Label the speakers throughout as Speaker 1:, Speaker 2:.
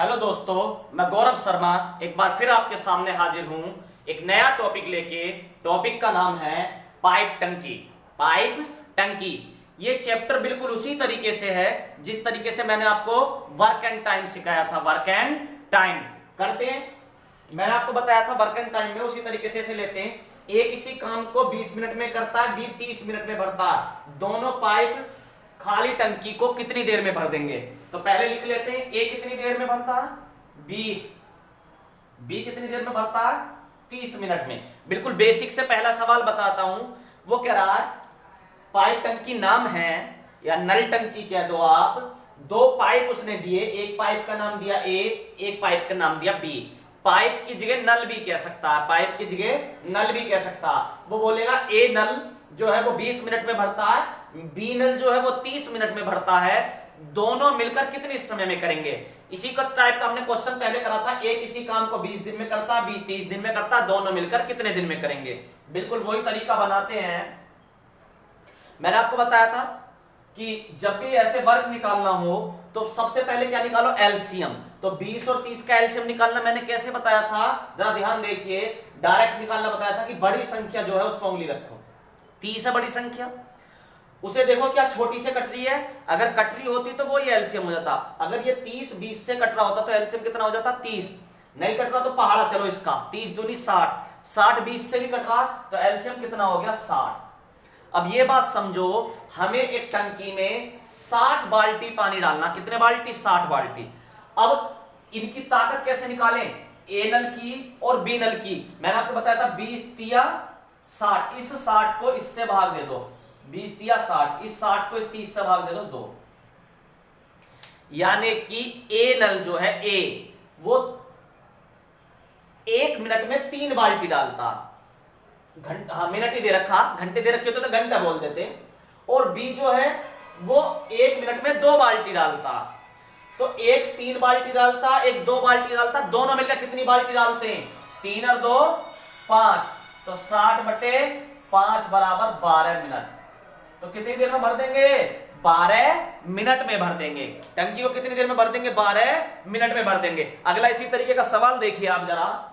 Speaker 1: Hello दोस्तों, मैं गौरव शर्मा एक बार फिर आपके सामने हाजिर हूं एक नया टॉपिक लेके। टॉपिक का नाम है पाइप टंकी। पाइप टंकी ये चैप्टर बिल्कुल उसी तरीके से है जिस तरीके से मैंने आपको वर्क एंड टाइम सिखाया था। वर्क एंड टाइम करते हैं, मैंने आपको बताया था वर्क एंड टाइम में उसी तरीके से लेते हैं। ए किसी काम को 20 मिनट में करता है, बी 30 मिनट में भरता है। दोनों पाइप खाली टंकी को कितनी देर में भर देंगे? तो पहले लिख लेते हैं ए कितनी देर में भरता है 20, बी कितनी देर में भरता है 30 मिनट में। बिल्कुल बेसिक से पहला सवाल बताता हूं। वो कह रहा है पाइप टंकी नाम है या नल टंकी कह दो आप। दो पाइप उसने दिए, एक पाइप का नाम दिया ए, एक पाइप का नाम दिया बी। पाइप की जगह नल भी कह सकता है, पाइप की जगह नल भी कह सकता है। वो बोलेगा ए नल जो है वो 20 मिनट में भरता है, बी नल जो है वो 30 मिनट में भरता है। दोनों मिलकर कितने समय में करेंगे? इसी का टाइप का हमने क्वेश्चन पहले करा था। ए किसी काम को 20 दिन में करता है, बी 30 दिन में करता है। दोनों मिलकर कितने दिन में करेंगे? बिल्कुल वही तरीका बनाते हैं। मैंने आपको बताया था कि जब भी ऐसे वर्क निकालना हो तो सबसे पहले क्या निकालो? एलसीएम। तो 20 और 30 का एलसीएम निकालना मैंने कैसे बताया था, जरा ध्यान देखिए। डायरेक्ट निकालना बताया था कि बड़ी संख्या जो है उस पर उंगली रखो। 30 है बड़ी संख्या, उसे देखो क्या छोटी से कट रही है। अगर कट रही होती तो वो ये एलसीएम हो जाता। अगर ये 30 20 से कट रहा होता तो एलसीएम कितना हो जाता? 30। नहीं कट रहा तो पहाड़ा चलो इसका, 30 दूनी 60, 60 20 से भी कट रहा तो एलसीएम कितना हो गया? 60। अब ये बात समझो, हमें एक टंकी में 60 बाल्टी पानी डालना। कितने बाल्टी? 60 बाल्टी। अब इनकी ताकत कैसे निकालें? ए नल की और बी नल की। मैंने आपको बताया था 20 तिया 60, इस 60 को इससे भाग दे दो, 20 तिया 60, इस 60 को इस 30 से भाग दे दो 2। यानी कि ए नल जो है ए वो 1 मिनट में 3 बाल्टी डालता। घंटा, हाँ मिनट ही दे रखा, घंटे दे रखे होते तो घंटा बोल देते। और बी जो है वो 1 मिनट में 2 बाल्टी डालता। तो एक 3 बाल्टी डालता, एक 2 बाल्टी डालता। दोनों मिलकर कितनी बाल्टी डालते हैं? 3 और 2 5। तो 60 बटे 5 बराबर 12 मिनट। तो कितनी देर में भर देंगे? 12 मिनट में भर देंगे। टंकी को कितनी देर में भर देंगे? 12 मिनट में भर देंगे। अगला इसी तरीके का सवाल देखिए आप जरा।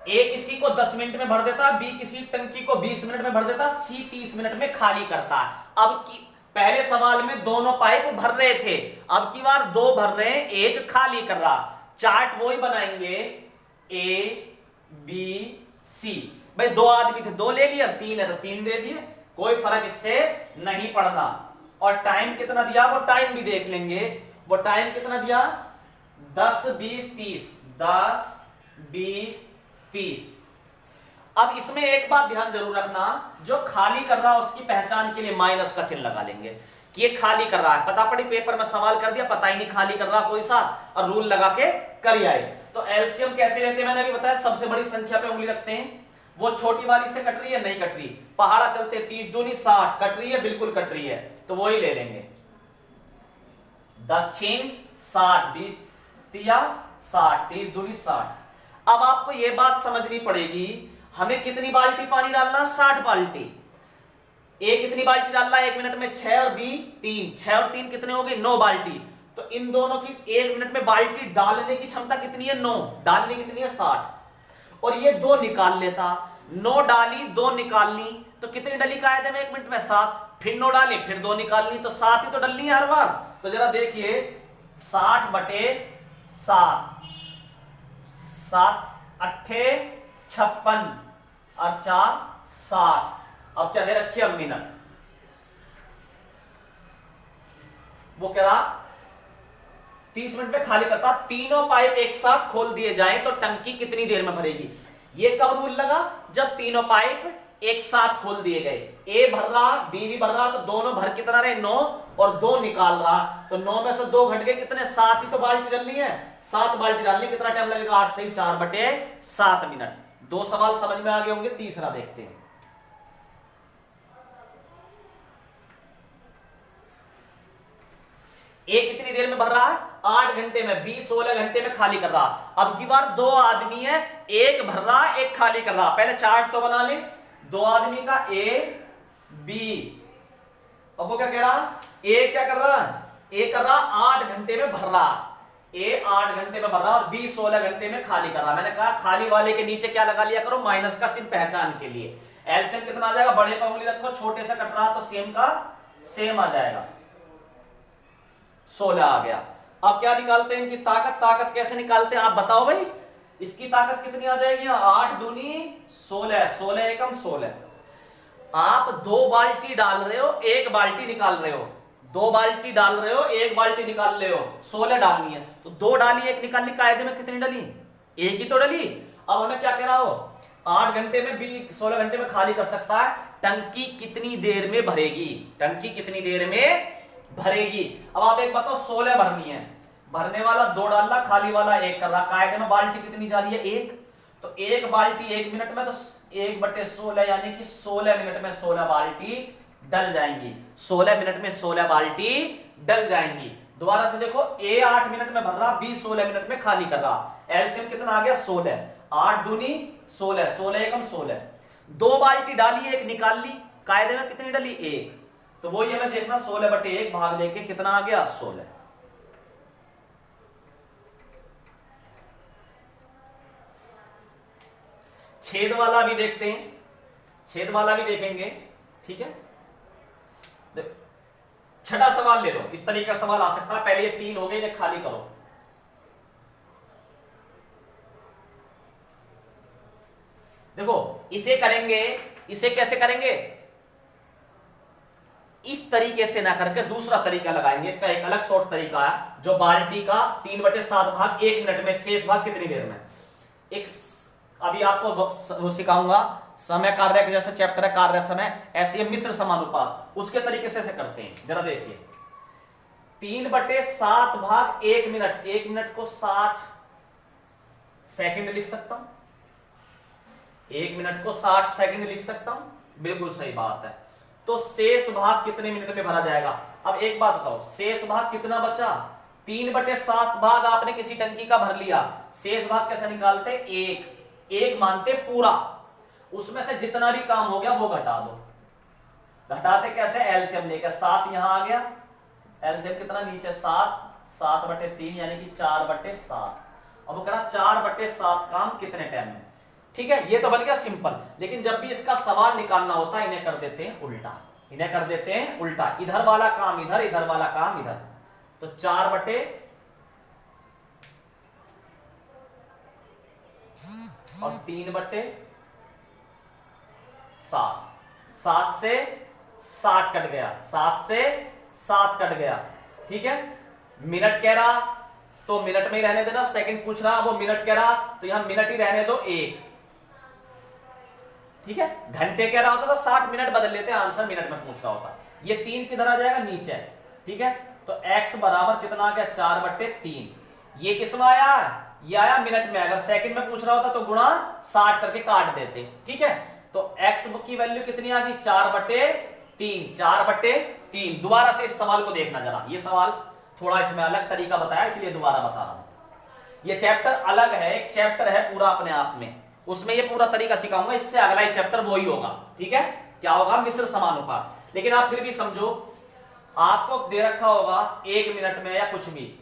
Speaker 1: ए किसी को 10 मिनट में भर देता, बी किसी टंकी को 20 मिनट में भर देता, सी 30 मिनट में खाली करता। अब की पहले सवाल में दोनों पाइप भर रहे थे, अब की बार 2 भर रहे हैं, एक खाली कर रहा। चार्ट वही बनाएंगे ए बी सी। भाई 2 आदमी थे, 2 ले लिया, 3 है तो 3 दे दिए, कोई फर्क इससे नहीं पड़ना। और टाइम कितना दिया वो टाइम भी देख लेंगे। वो टाइम कितना दिया? 10 20 30, 10 20 30। अब इसमें एक बात ध्यान जरूर रखना, जो खाली कर रहा है उसकी पहचान के लिए माइनस का चिन्ह लगा लेंगे कि ये खाली कर रहा है। पता पड़ी पेपर में सवाल कर दिया, पता ही नहीं खाली कर रहा कोई सा, और रूल लगा के कर आए। तो एलसीएम कैसे लेते हैं मैंने अभी बताया, सबसे बड़ी संख्या पे उंगली रखते हैं। वो छोटी वाली से कट रही है, नहीं कट रही, पहाड़ा चलते 30 दूनी 60, कट रही है, बिल्कुल कट रही है, तो वो ही ले लेंगे। 10 6 60, 20 तिया 60, 30 दूनी 60। अब आपको यह बात समझनी पड़ेगी, हमें कितनी बाल्टी पानी डालना? 60 बाल्टी। ए कितनी बाल्टी डालना 1 मिनट में? 6 और बी 3, 6 और 3 कितने हो गए? 9 बाल्टी। तो इन दोनों की 1 मिनट में बाल्टी डालने की क्षमता कितनी है? 9, डालने कितनी है? 60। और ये 2 निकाल लेता, 9 डाली 2 निकालनी, तो कितनी डली कायदे में 1 मिनट में? 7। फिर 9 डाली, फिर 2 निकालनी, तो 7 ही तो डलनी है हर बार। तो जरा देखिए 60 बटे 7, 7 अट्ठे 56 और 4 60। अब क्या दे रखी है? मिनट। वो कह रहा 30 मिनट में खाली करता। तीनों पाइप एक साथ खोल दिए जाएं तो टंकी कितनी देर में भरेगी? ये कब रूल लगा? जब तीनों पाइप एक साथ खोल दिए गए। ए भर रहा, बी भी भर रहा, तो दोनों भर कितना रहे? 9, और 2 निकाल रहा, तो 9 में से 2 घट गए, कितने? 7 ही तो बाल्टी डालनी है। 7 बाल्टी डालनी, कितना टाइम लगेगा? 8 से 4 बटे 7 मिनट। 2 सवाल समझ में आ गए होंगे, तीसरा देखते हैं। ए कितनी देर में भर रहा है? 8 घंटे में। बी 16 घंटे में खाली कर रहा। अब की बार दो आदमी है, एक भर रहा एक खाली कर रहा। पहले चार्ट तो बना ले दो आदमी का, ए बी। अब वो क्या कह रहा? ए क्या कर रहा? ए कर रहा 8 घंटे में भर रहा, ए 8 घंटे में भर रहा और बी 16 घंटे में खाली कर रहा। मैंने कहा खाली वाले के नीचे क्या लगा लिया करो? माइनस का चिन्ह पहचान के लिए। एलसीएम कितना आ जाएगा? बड़े पर उंगली रखो, छोटे से कट रहा तो सेम का सेम आ जाएगा, 16 आ गया। अब क्या निकालते हैं इनकी ताकत? ताकत कैसे निकालते हैं आप बताओ भाई? इसकी ताकत कितनी आ जाएगी? 8 दूनी 16, 16 एकम 16। आप 2 बाल्टी डाल रहे हो, 1 बाल्टी निकाल रहे हो। 2 बाल्टी डाल रहे हो, 1 बाल्टी निकाल रहे हो, 16 डालनी है तो 2 डाली 1 निकालनी। कायदे में कितनी डाली? 1 ही तो डाली। अब हमें क्या कह रहा हो? 8 घंटे में बी 16 घंटे में खाली कर सकता है। टंकी कितनी देर में भरेगी? टंकी कितनी देर में भरेगी? अब आप एक बताओ, 16 भरनी है, भरने वाला 2 डाल रहा, खाली वाला 1 कर रहा। कायदे में बाल्टी कितनी जा रही है? 1। तो 1 बाल्टी 1 मिनट में, तो 1/16 यानी कि 16 मिनट में 16 बाल्टी डल जाएंगी। 16 मिनट में 16 बाल्टी डल जाएंगी। दोबारा से देखो, ए 8 मिनट में भर रहा, बी 16 मिनट में खाली कर रहा। एलसीएम कितना आ गया? 16। 8 दूनी 16, 16 एकम 16। 2 बाल्टी डाली, 1 निकाल ली। कायदे में कितनी डाली? 1। तो वही हमें देखना, 16/1 भाग देके कितना आ गया? 16। छेद वाला भी देखते हैं, छेद वाला भी देखेंगे, ठीक है। छठा सवाल ले लो, इस तरीके का सवाल आ सकता है। पहले ये 3 हो गए, इन्हें खाली करो। देखो इसे करेंगे, इसे कैसे करेंगे? इस तरीके से ना करके दूसरा तरीका लगाएंगे। इसका एक अलग शॉर्ट तरीका है, जो बाल्टी का 3/7 भाग 1 मिनट में, शेष भाग कितनी देर में। एक अभी आपको वो सिखाऊंगा, समय कार्य के जैसे चैप्टर है कार्य समय, ऐसे मिश्र समानुपात, उसके तरीके से करते हैं। जरा देखिए, 3/7 भाग 1 मिनट, 1 मिनट को 60 सेकंड लिख सकता हूं, 1 मिनट को 60 सेकंड लिख सकता हूं, बिल्कुल सही बात है। तो शेष भाग कितने मिनट में भरा जाएगा? अब एक बात बताओ, शेष भाग कितना बचा? 3/7 भाग आपने किसी टंकी का भर लिया, शेष भाग कैसे निकालते? 1 मानते पूरा, उसमें से जितना भी काम हो गया वो घटा दो। घटाते कैसे? एलसीएम लेकर। 7 यहां आ गया, एलसीएम कितना नीचे? 7, 7/3 यानी कि 4/7। अब वो कह रहा 4/7 काम कितने टाइम में। ठीक है, ये तो बन गया सिंपल। लेकिन जब भी इसका सवाल निकालना होता है, इन्हें कर देते हैं उल्टा, इन्हें कर देते हैं उल्टा। इधर वाला काम इधर, इधर वाला काम इधर। तो 4/7 और 3/7, 7 से 60 कट गया, 7 से 7 कट गया। ठीक है, मिनट कह रहा तो मिनट में ही रहने देना, सेकंड पूछ रहा वो मिनट कह रहा तो यहां मिनट ही रहने दो 1। ठीक है, घंटे कह रहा होता तो 60 मिनट बदल लेते, आंसर मिनट में पूछ रहा होता। ये 3 किधर आ जाएगा? नीचे। ठीक है, तो x बराबर कितना आ गया? 4/3। ये किसमें आया? ये आया मिनट में। अगर सेकंड में पूछ रहा होता तो गुणा 60 करके काट देते। ठीक है, तो x की वैल्यू कितनी आ गई? 4/3, 4/3। दोबारा से इस सवाल को देखना जरा, ये सवाल थोड़ा इसमें अलग तरीका बताया, इसलिए दोबारा बता रहा हूं। ये चैप्टर अलग है, एक चैप्टर है पूरा अपने आप में, उसमें ये पूरा तरीका सिखाऊंगा। इससे अगला ही चैप्टर वही होगा। ठीक है, क्या होगा? मिश्र समानुपात। लेकिन आप फिर भी समझो, आपको दे रखा होगा 1 मिनट में या कुछ भी,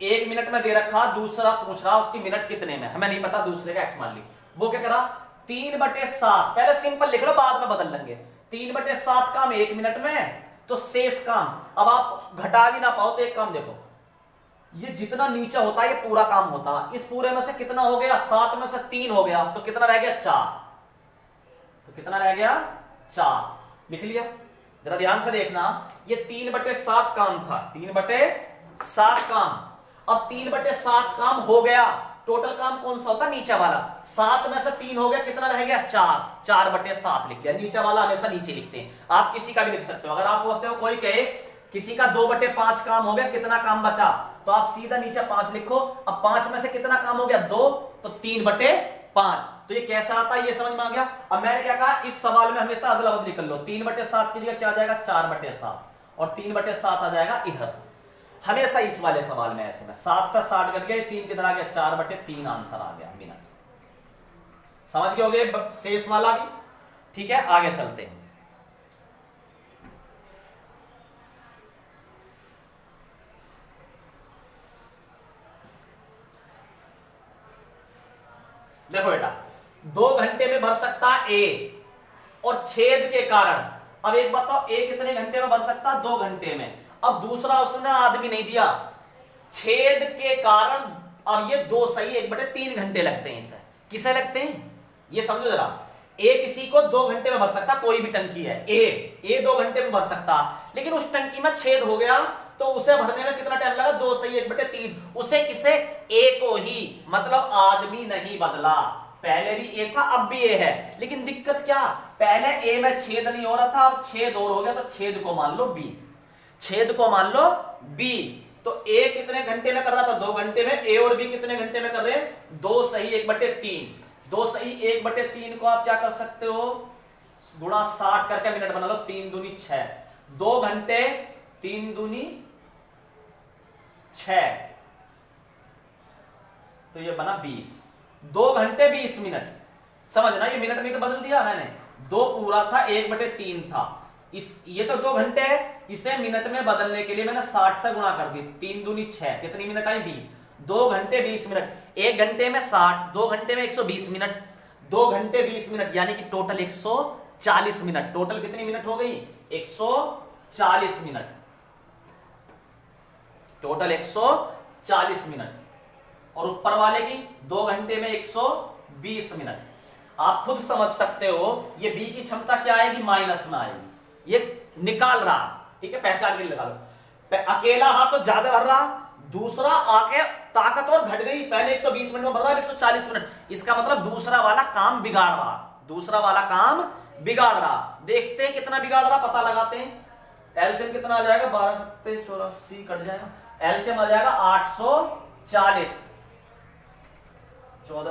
Speaker 1: 1 मिनट में दे रखा, दूसरा पूछ रहा उसकी मिनट कितने में, हमें नहीं पता, दूसरे का x मान ली। वो क्या करा? 3/7, पहले सिंपल लिख लो, बाद में बदल लेंगे। 3/7 काम 1 मिनट में, तो शेष काम, अब आप घटा भी ना पाओ तो एक काम देखो, ये जितना नीचे होता है ये पूरा काम होता है। इस पूरे में से कितना हो गया? 7 में से 3 हो गया, तो कितना रह गया? 4। तो कितना रह गया? 4 लिख लिया। जरा ध्यान से देखना, ये 3/7 काम था, 3/7 काम। अब 3/7 काम हो गया, टोटल काम कौन सा होता? नीचे वाला। 7 में से 3 हो गया, कितना रह गया? 4, 4/7 लिख लिया। नीचे वाला हमेशा नीचे लिखते हैं, आप किसी का भी लिख सकते हो। अगर आप कोई कहे किसी का 2/5 काम हो गया, कितना काम बचा, तो आप सीधा नीचे 5 लिखो। अब 5 में से कितना काम हो गया? 2, तो 3/5। तो ये कैसा आता है, ये समझ में आ गया। अब मैंने क्या कहा, इस सवाल में हमेशा अदला बदली कर लो। 3/7 की जगह क्या आ जाएगा? 4/7, और 3/7 आ जाएगा इधर। हमेशा इस वाले सवाल में ऐसे में 7 से 60 कट गए, 3 किधर आ गया, 4/3 आंसर आ गया मिनट। समझ गए होगे शेष वाला भी। ठीक है, आगे चलते हैं। देखो बेटा, 2 घंटे में भर सकता ए, और छेद के कारण, अब एक बताओ ए कितने घंटे में भर सकता, 2 घंटे में। अब दूसरा उसने आदमी नहीं दिया, छेद के कारण अब ये 2 सही 1/3 घंटे लगते हैं इसे। किसे लगते हैं ये समझो जरा। ए किसी को 2 घंटे में भर सकता, कोई भी टंकी है, ए 2 घंटे में भर सकता, लेकिन उस टंकी में छेद हो गया तो उसे भरने में कितना टाइम लगा, 2 सही 1/3। उसे किसे, ए को ही, मतलब आदमी नहीं बदला। पहले भी ए था, अब भी ए है, लेकिन दिक्कत क्या, पहले ए में छेद नहीं हो रहा था, अब छेद और हो गया, तो छेद को मान लो बी, छेद को मान लो बी। तो ए कितने घंटे में कर रहा था, 2 घंटे में। ए और बी कितने घंटे में कर रहे हैं, 2 सही 1/3। 2 सही 1/3 को आप क्या कर सकते हो, गुणा 60 करके मिनट बना लो, 3 दूनी 6, 2 घंटे 3 दूनी 6, तो ये बना 20। 2 घंटे 20 मिनट, समझना, ये मिनट में तो बदल दिया मैंने, 2 पूरा था 1/3 था, ये तो 2 घंटे है, इसे मिनट में बदलने के लिए मैंने 60 से गुणा कर दी, 3 दूनी 6, कितनी मिनट आई, 20। 2 घंटे 20 मिनट, 1 घंटे में 60, 2 घंटे में 120 मिनट, 2 घंटे 20 मिनट, यानी कि टोटल 140 मिनट। टोटल कितनी मिनट हो गई, 140 मिनट, टोटल 140 मिनट। और ऊपर वाले की 2 घंटे में 120 मिनट। आप खुद समझ सकते हो ये बी की क्षमता क्या आएगी, माइनस में आएगी, ये निकाल रहा, ठीक है, पहचान के लिए लगा लो। अकेला हाथ तो ज्यादा भर रहा, दूसरा आके ताकत और घट गई, पहले 120 मिनट में भर रहा है 140 मिनट, इसका मतलब दूसरा वाला काम बिगाड़ रहा, दूसरा वाला काम बिगाड़ रहा। देखते हैं कितना बिगाड़ रहा, पता लगाते हैं। एलसीएम कितना आ जाएगा, 12 सत्ते 84 कट जाएगा, एलसीएम आ जाएगा 840, 14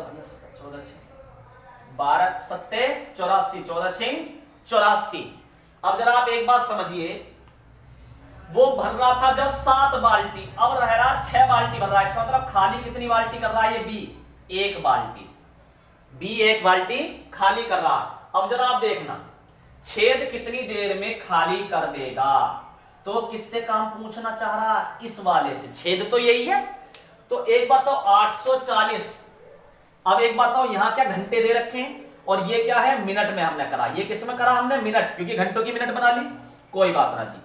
Speaker 1: 12 सत्ते 84, 14 84। अब जरा आप एक बात समझिए, वो भर रहा था जब 7 बाल्टी, अब रह रहा 6 बाल्टी भर रहा है, इसका मतलब खाली कितनी बाल्टी कर रहा है, ये बी 1 बाल्टी, बी 1 बाल्टी खाली कर रहा। अब जरा आप देखना, छेद कितनी देर में खाली कर देगा, तो किससे काम पूछना चाह रहा, इस वाले से, छेद तो यही है। तो एक बात तो 840, अब एक बात तो यहां क्या घंटे दे रखे हैं, और ये क्या है, मिनट में हमने करा, ये किस में करा हमने, मिनट, क्योंकि घंटों की मिनट बना ली, कोई बात ना जी।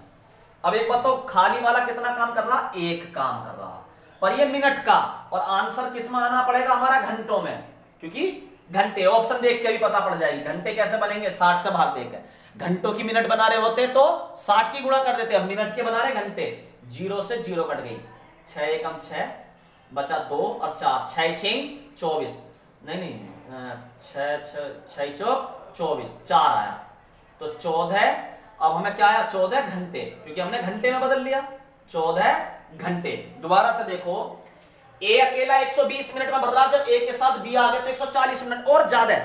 Speaker 1: अब एक बात तो खाली वाला कितना काम कर रहा, 1 काम कर रहा, पर ये मिनट का, और आंसर किस में आना पड़ेगा हमारा, घंटों में, क्योंकि घंटे, ऑप्शन देख के भी पता पड़ जाएगी। घंटे कैसे बनेंगे, 60 से भाग देकर, घंटों की मिनट बना रहे होते तो 60 की गुणा कर देते, अब मिनट के बना रहे घंटे, 0 से 0 कट गई, 6 एकम 6 बचा 2 और 4, 6 6 24, नहीं 6 चौक 24, 4 आया, तो 14। अब हमें क्या आया, 14 घंटे, क्योंकि हमने घंटे में बदल लिया, 14 घंटे। दोबारा से देखो, ए अकेला 120 मिनट में भर रहा, जब ए के साथ बी आ गया तो 140 मिनट और ज्यादा।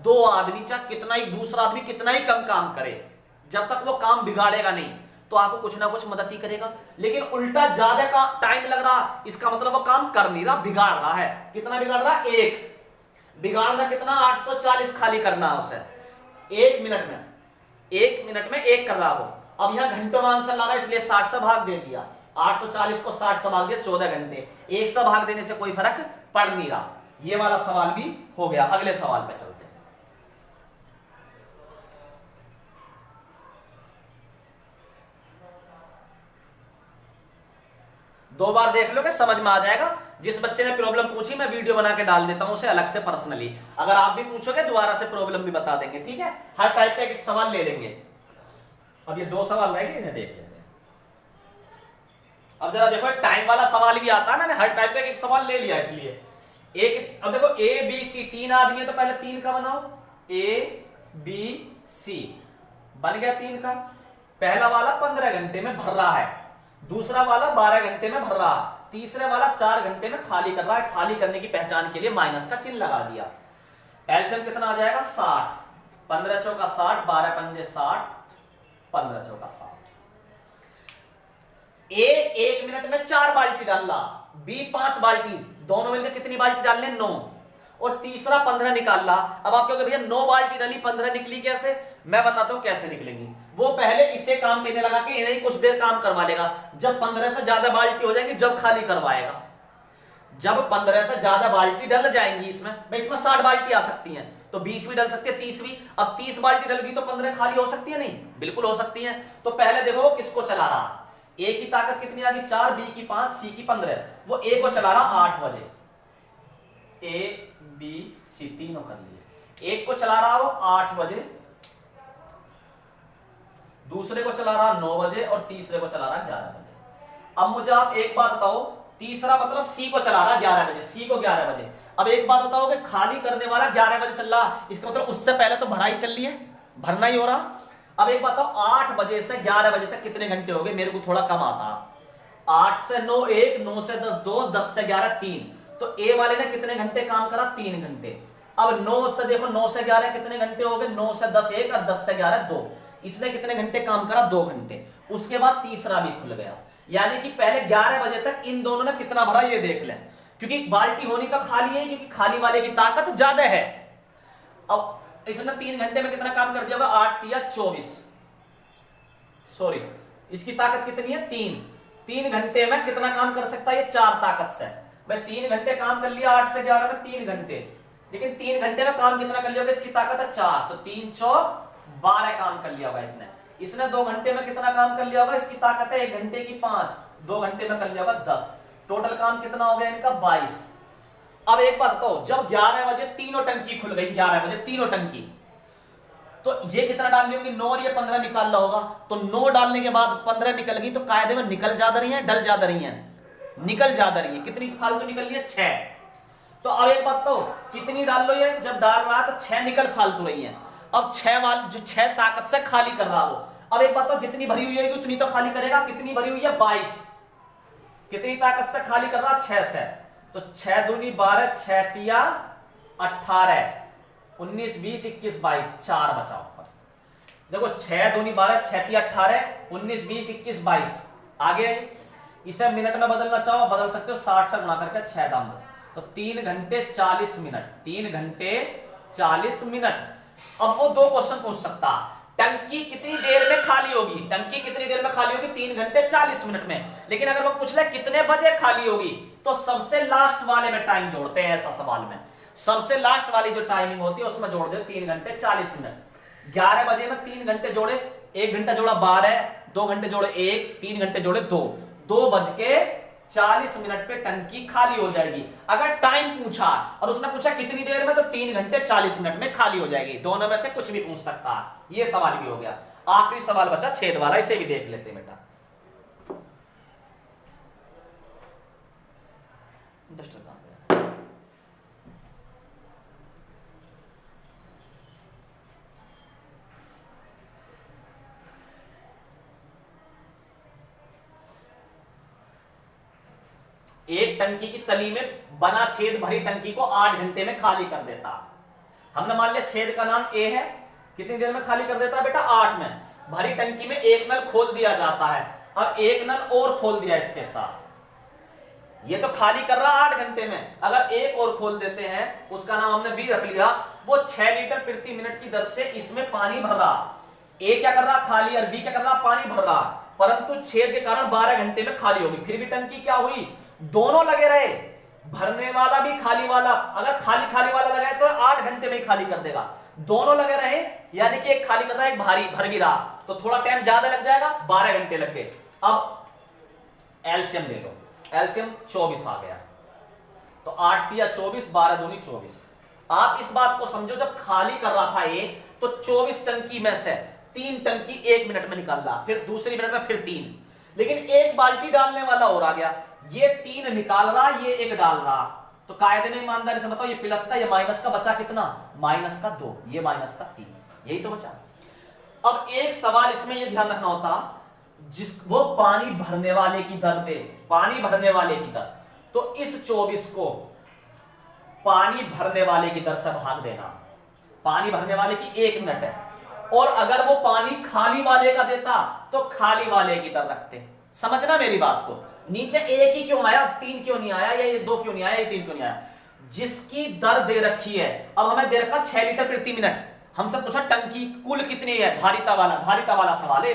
Speaker 1: 2 आदमी चाहे कितना ही, दूसरा आदमी कितना ही कम काम करे, जब तक वो काम बिगाड़ेगा नहीं तो आपको कुछ ना कुछ मदद ही करेगा। लेकिन उल्टा ज्यादा का टाइम लग रहा, इसका मतलब वो काम कर नहीं रहा, बिगाड़ रहा है। कितना बिगाड़ रहा, 1 बिगाड़ना कितना, 840 खाली करना है उसे 1 मिनट में, 1 मिनट में 1 कर रहा हो। अब यहां घंटों में आंसर ला रहा है, इसलिए 60 से भाग दे दिया, 840 को 60 से भाग दिया, 14 घंटे। 1 से भाग देने से कोई फर्क पड़ नहीं रहा। ये वाला सवाल भी हो गया। अगले सवाल पे चलते हैं। दो बार देख लो कि समझ में आ जाएगा। जिस बच्चे ने प्रॉब्लम पूछी मैं वीडियो बना के डाल देता हूं उसे अलग से पर्सनली, अगर आप भी पूछोगे दोबारा से प्रॉब्लम भी बता देंगे, ठीक है। हर टाइप का एक सवाल ले लेंगे। अब ये 2 सवाल रह गए, इन्हें देख लेते हैं। अब जरा देखो, एक टाइम वाला सवाल भी आता है, मैंने हर टाइप का एक सवाल ले लिया इसलिए। एक, अब देखो ए बी सी 3 आदमी है तो पहले 3 का बनाओ, ए बी सी बन गया 3 का। पहला वाला 15 घंटे में भर रहा है, दूसरा वाला 12 घंटे में भर रहा, तीसरे वाला 4 घंटे में खाली कर रहा है। खाली करने की पहचान के लिए माइनस का चिन्ह लगा दिया। एलसीएम कितना आ जाएगा, 60, 15 चौका 60, 12 पंजे 60, 15 चौका 60। ए 1 मिनट में 4 बाल्टी डाल रहा, बी 5 बाल्टी, दोनों मिलकर कितनी बाल्टी डाल लें 9, और तीसरा 15 निकाल रहा। अब आप कहोगे भैया 9 बाल्टी डाली 15 निकली कैसे? मैं बताता हूं कैसे निकलेंगी। वो पहले इससे काम करने लगा कि इन्हें कुछ देर काम करवा लेगा, जब 15 से ज्यादा बाल्टी हो जाएंगी जब खाली करवाएगा। जब 15 से ज्यादा बाल्टी डल जाएंगी इसमें, भाई इसमें 60 बाल्टी आ सकती हैं तो 20 भी डल सकती है, 30 भी। अब 30 बाल्टी डल गई तो 15 खाली हो सकती है? नहीं, बिल्कुल हो सकती है। तो पहले देखो वो किसको चला रहा, ए की ताकत कितनी आ गई 4, बी की 5, सी की 15, वो ए को चला रहा 8 बजे, ए बी सी तीनों कर लिए। एक को चला रहा वो 8 बजे, दूसरे को चला रहा 9 बजे और तीसरे को चला रहा 11 बजे। अब मुझे आप एक बात बताओ, तीसरा मतलब सी को चला रहा 11 बजे, सी को 11 बजे। अब एक बात बताओ कि खाली करने वाला 11 बजे चल रहा, इसका मतलब उससे पहले तो भराई चल रही है, भरना ही हो रहा। अब एक बात बताओ 8 बजे से 11 बजे तक कितने घंटे हो गए? मेरे को थोड़ा कम आता, 8 से 9 1, 9 से 10 2, 10 से 11 3, तो ए वाले ने कितने घंटे काम करा? 3 घंटे। अब 9 से देखो 9 से 11 कितने घंटे हो गए? 9 से 10 1 और 10 से 11 2, इसने कितने घंटे काम करा? 2 घंटे। उसके बाद तीसरा भी खुल गया, यानी कि पहले 11 बजे तक इन दोनों ने कितना भरा ये देख लें, क्योंकि बाल्टी होनी तो खाली है, क्योंकि खाली वाले की ताकत ज्यादा है। अब इसने 3 घंटे में कितना काम कर दिया होगा? 8 तिया 24, सॉरी इसकी ताकत कितनी है? 3 घंटे में कितना काम कर सकता है ये? 4 ताकत से। भाई 3 घंटे काम कर लिया, 8 से 11 में 3 घंटे, लेकिन 3 घंटे में काम कितना कर लिया होगा? इसकी ताकत है 4, तो 3 चौक 12 काम कर लिया होगा इसने। इसने 2 घंटे में कितना काम कर लिया होगा? इसकी ताकत है 1 घंटे की 5, 2 घंटे में कर लिया होगा 10, टोटल काम कितना हो गया इनका? 22। अब एक बात तो, जब 11 बजे तीनों टंकी खुल गई, 11 बजे तीनों टंकी, तो ये कितना डाल होगी? 9 और ये 15 निकाल रहा होगा, तो 9 डालने के बाद 15 निकल गई, तो कायदे में निकल ज्यादा रही है डल ज्यादा रही है? निकल ज्यादा रही है। कितनी फालतू निकल रही है? 6। तो अब एक बात तो, कितनी डाल लो ये, जब डाल रहा तो 6 निकल फालतू रही है। अब 6 वाली जो 6 ताकत से खाली कर रहा हो, अब एक बात तो, जितनी भरी हुई है उतनी तो खाली करेगा। कितनी भरी हुई है? 22। कितनी ताकत से खाली कर रहा? 6 से, तो 6 दूनी 12, 6 तिया 18, 19 20 21 22, 4 बचा ऊपर। देखो 6 दूनी 12, 6 तिया 18, 19 20 21 22। आगे इसे मिनट में बदलना चाहो बदल सकते हो, 60 से गुणा करके 6 दाम 10, तो 3 घंटे 40 मिनट, 3 घंटे 40 मिनट। अब वो 2 क्वेश्चन पूछ सकता, टंकी कितनी देर में खाली होगी? टंकी कितनी देर में खाली होगी? 3 घंटे 40 मिनट में। लेकिन अगर वो पूछ ले कितने बजे खाली होगी, तो सबसे लास्ट वाले में टाइम जोड़ते हैं। ऐसा सवाल में सबसे लास्ट वाली जो टाइमिंग होती है उसमें जोड़ दो 3 घंटे 40 मिनट। 11 बजे में 3 घंटे जोड़े, 1 घंटा जोड़ा 12, 2 घंटे जोड़े 1, 3 घंटे जोड़े 2 बज के 40 मिनट पे टंकी खाली हो जाएगी। अगर टाइम पूछा और उसने पूछा कितनी देर में, तो 3 घंटे 40 मिनट में खाली हो जाएगी। दोनों में से कुछ भी पूछ सकता है। ये सवाल भी हो गया। आखिरी सवाल बचा छेद वाला, इसे भी देख लेते हैं बेटा। एक टंकी की तली में बना छेद भरी टंकी को 8 घंटे में खाली कर देता। हमने मान लिया छेद का नाम ए है, कितनी देर में खाली कर देता है बेटा? 8 में। भरी टंकी में एक नल खोल दिया जाता है, अब एक नल और खोल दिया इसके साथ, ये तो खाली कर रहा 8 घंटे में। अगर एक और खोल देते हैं, उसका नाम हमने बी रख लिया, वो 6 लीटर प्रति मिनट की दर से इसमें पानी भर रहा। ए क्या कर रहा? खाली, और बी क्या कर रहा? पानी भर रहा। परंतु छेद के कारण 12 घंटे में खाली होगी। फिर भी टंकी क्या हुई? दोनों लगे रहे, भरने वाला भी खाली वाला। अगर खाली खाली वाला लगाए तो 8 घंटे में ही खाली कर देगा। दोनों लगे रहे, यानी कि एक खाली कर रहा है, एक भारी भर भी रहा, तो थोड़ा टाइम ज्यादा लग जाएगा, 12 घंटे लग गए। अब एलसीएम ले लो, एलसीएम 24 आ गया, तो 8 तिया 24, 12 दूनी 24। आप इस बात को समझो, जब खाली कर रहा था ये, तो 24 टंकी में से 3 टंकी 1 मिनट में निकाल रहा, फिर दूसरी मिनट में फिर 3, लेकिन एक बाल्टी डालने वाला और आ गया। ये 3 निकाल रहा, ये 1 डाल रहा, तो कायदे में ईमानदारी से बताओ, ये प्लस का, ये माइनस का, बचा कितना? माइनस का 2, ये माइनस का 3, यही तो बचा। अब एक सवाल इसमें ये ध्यान रखना होता, वो पानी भरने वाले की दर दे, पानी भरने वाले की दर, तो इस 24 को पानी भरने वाले की दर से भाग देना। पानी भरने वाले की 1 मिनट है, और अगर वो पानी खाली वाले का देता तो खाली वाले की दर रखते, समझना मेरी बात को। नीचे एक ही क्यों आया, 3 क्यों नहीं आया, या ये 2 क्यों नहीं आया, ये 3 क्यों नहीं आया? जिसकी दर दे रखी है, अब हमें दे रखा 6 लीटर प्रति मिनट, हमसे पूछा टंकी कुल कितनी है, धारिता वाला सवाल है,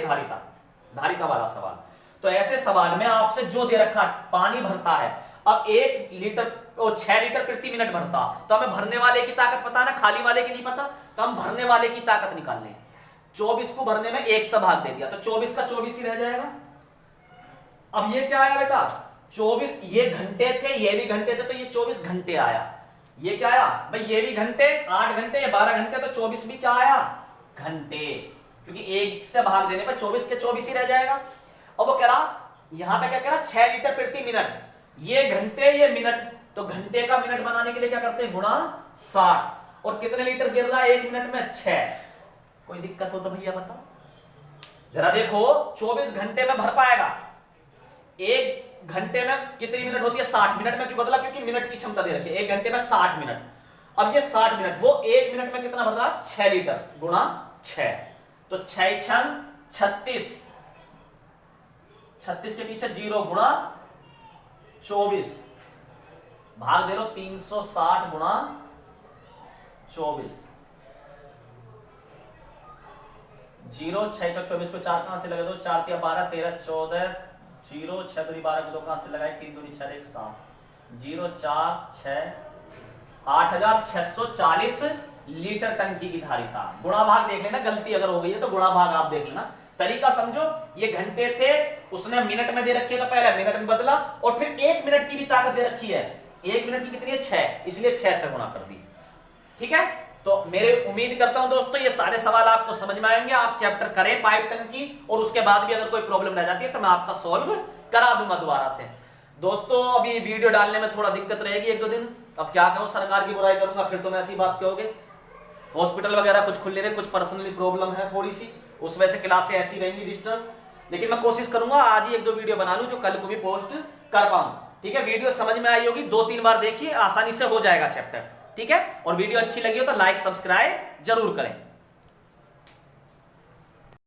Speaker 1: धारिता वाला सवाल। तो ऐसे सवाल में आपसे जो दे रखा पानी भरता है, अब 1 लीटर 6 लीटर प्रति मिनट भरता, तो हमें भरने वाले की ताकत पता ना, खाली वाले की नहीं पता, तो हम भरने वाले की ताकत निकाल लें। 24 को भरने में 1 से भाग दे दिया, तो 24 का 24 ही रह जाएगा। अब ये क्या आया बेटा, 24, ये घंटे थे, ये भी घंटे थे, तो ये 24 घंटे आया। ये क्या आया भाई, ये भी घंटे, 8 घंटे या 12 घंटे, तो 24 भी क्या आया, घंटे, क्योंकि 1 से भाग देने पर 24 के 24 ही रह जाएगा। अब वो कह रहा, यहां पे क्या कह रहा, 6 लीटर प्रति मिनट, ये घंटे ये मिनट, तो घंटे का मिनट बनाने के लिए क्या करते हैं, गुणा 60, और कितने लीटर गिर रहा है 1 मिनट में, 6। कोई दिक्कत हो तो भैया बताओ जरा। देखो 24 घंटे में भर पाएगा, 1 घंटे में कितनी मिनट होती है, 60 मिनट में क्यों बदला, क्योंकि मिनट की क्षमता दे रखी है, 1 घंटे में 60 मिनट। अब ये 60 मिनट, वो 1 मिनट में कितना भर रहा है, 6 लीटर गुणा 6, तो 6 छंग 36, 36 के पीछे 0 गुणा 24, भाग दे लो 360 गुणा 24, 0 6 चौक 24 को 4 कहां से लगा दो, 4 तिया 12 13 14, 0 6 दूनी 12 को 2 कहां से लगाए, 3 दूनी 6 1 7, 0 4 6 8640 लीटर टंकी की धारिता। गुणा भाग देख लेना, गलती अगर हो गई है तो गुणा भाग आप देख लेना, तरीका समझो। ये घंटे थे, उसने मिनट में दे रखी है, तो पहले मिनट में बदला, और फिर 1 मिनट की भी ताकत दे रखी है, 1 मिनट की कितनी है, 6, इसलिए 6 से गुणा कर दी। ठीक है, तो मेरे उम्मीद करता हूं दोस्तों ये सारे सवाल आपको समझ में आएंगे। आप चैप्टर करें पाइप टंकी, और उसके बाद भी अगर कोई प्रॉब्लम रह जाती है तो मैं आपका सॉल्व करा दूंगा दोबारा से। दोस्तों अभी वीडियो डालने में थोड़ा दिक्कत रहेगी 1-2 दिन, अब क्या कहूं, सरकार की बुराई करूंगा फिर तो मैं ऐसी बात कहोगे। हॉस्पिटल वगैरह कुछ खुल नहीं रहे, कुछ पर्सनली प्रॉब्लम है थोड़ी सी, उस वजह से क्लासें ऐसी रहेंगी डिस्टर्ब, लेकिन मैं कोशिश करूंगा आज ही 1-2 वीडियो बना लूं जो कल को भी पोस्ट कर पाऊं। ठीक है, वीडियो समझ में आई होगी, 2-3 बार देखिए, आसानी से हो जाएगा चैप्टर। ठीक है, और वीडियो अच्छी लगी हो तो लाइक सब्सक्राइब जरूर करें।